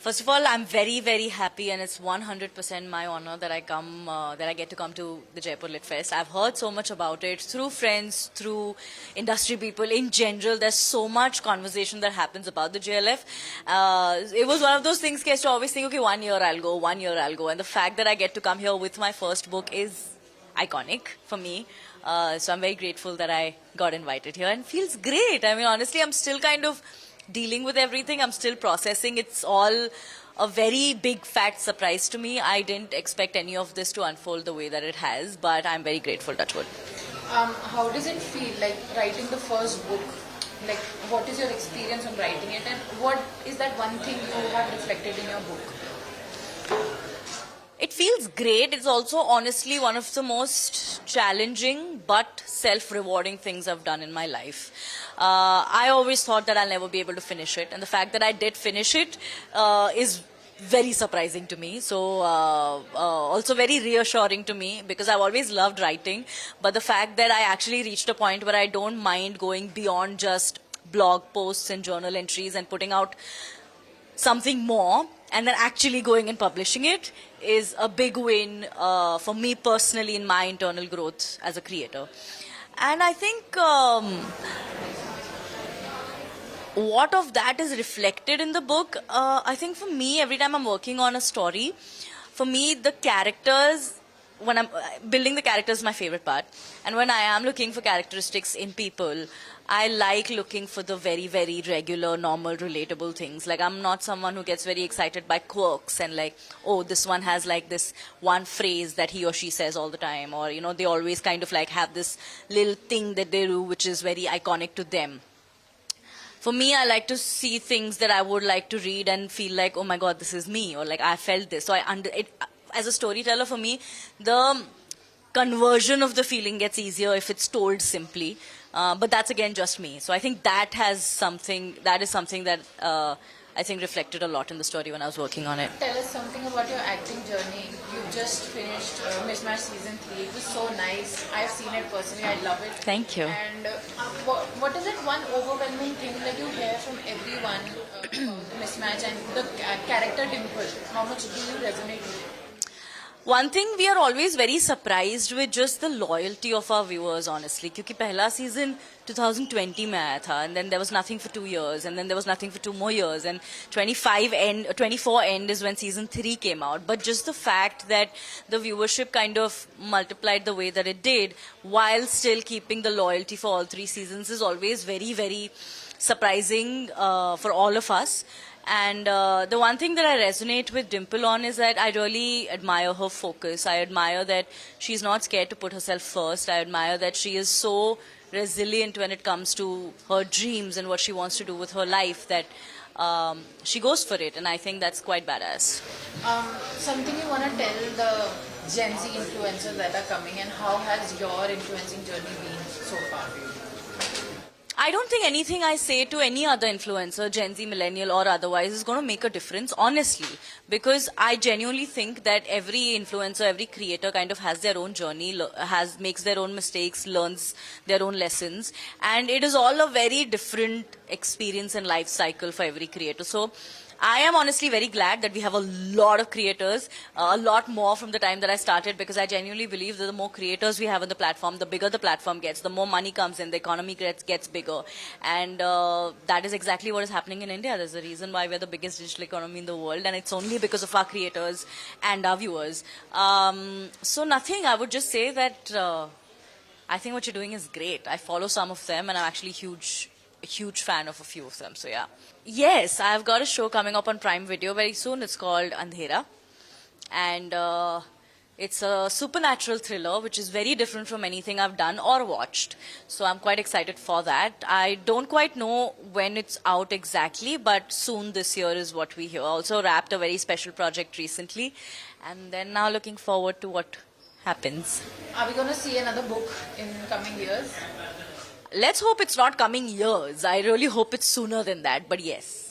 First of all, I'm very, very happy, and it's 100% my honor that I get to come to the Jaipur Lit Fest. I've heard so much about it through friends, through industry people in general. There's so much conversation that happens about the JLF. It was one of those things I used to always think, okay, 1 year I'll go, 1 year I'll go. And the fact that I get to come here with my first book is iconic for me. So I'm very grateful that I got invited here, and feels great. I mean, honestly, I'm still kind of dealing with everything. I'm still processing. It's all a very big fat surprise to me. I didn't expect any of this to unfold the way that it has, but I'm very grateful, touchwood. How does it feel like writing the first book? Like, what is your experience on writing it, and what is that one thing you have reflected in your book? It feels great. It's also honestly one of the most challenging but self-rewarding things I've done in my life. I always thought that I'll never be able to finish it, and the fact that I did finish it is very surprising to me. So also very reassuring to me, because I've always loved writing, but the fact that I actually reached a point where I don't mind going beyond just blog posts and journal entries and putting out something more, and then actually going and publishing it, is a big win for me personally in my internal growth as a creator. And I think what of that is reflected in the book, I think for me, every time I'm working on a story, for me the characters, when I'm building the characters is my favorite part. And when I am looking for characteristics in people, I like looking for the very, very regular, normal, relatable things. Like, I'm not someone who gets very excited by quirks and like, oh, this one has like this one phrase that he or she says all the time. Or, you know, they always kind of like have this little thing that they do which is very iconic to them. For me, I like to see things that I would like to read and feel like, oh my God, this is me. Or like, I felt this. So as a storyteller, for me, the conversion of the feeling gets easier if it's told simply. But that's again just me. So I think that is something that I think reflected a lot in the story when I was working on it. Tell us something about your acting journey. You just finished Mismatched season 3. It was so nice. I've seen it personally. I love it. Thank you. And what is it one overwhelming thing that you hear from everyone about the Mismatched and the character Dimple? How much do you resonate with it? One thing, we are always very surprised with just the loyalty of our viewers, honestly. Because pehla season 2020 mein aaya tha, and then there was nothing for 2 years, and then there was nothing for 2 more years, and 24 end is when season 3 came out. But just the fact that the viewership kind of multiplied the way that it did, while still keeping the loyalty for all 3 seasons, is always very, very surprising for all of us. And the one thing that I resonate with Dimple on is that I really admire her focus. I admire that she's not scared to put herself first. I admire that she is so resilient when it comes to her dreams and what she wants to do with her life, that she goes for it. And I think that's quite badass. Something you want to tell the Gen Z influencers that are coming, and how has your influencing journey been so far? I don't think anything I say to any other influencer, Gen Z, millennial or otherwise, is going to make a difference, honestly. Because I genuinely think that every influencer, every creator kind of has their own journey, makes their own mistakes, learns their own lessons. And it is all a very different experience and life cycle for every creator. So I am honestly very glad that we have a lot of creators, a lot more from the time that I started, because I genuinely believe that the more creators we have on the platform, the bigger the platform gets, the more money comes in, the economy gets bigger. And that is exactly what is happening in India. There's a reason why we're the biggest digital economy in the world, and it's only because of our creators and our viewers. So nothing, I would just say that I think what you're doing is great. I follow some of them, and I'm actually a huge fan of a few of them, so yeah. Yes, I've got a show coming up on Prime Video very soon. It's called Andhera, and it's a supernatural thriller which is very different from anything I've done or watched. So I'm quite excited for that. I don't quite know when it's out exactly, but soon this year is what we hear. Also wrapped a very special project recently, and then now looking forward to what happens. Are we going to see another book in coming years? Let's hope it's not coming years. I really hope it's sooner than that, but yes.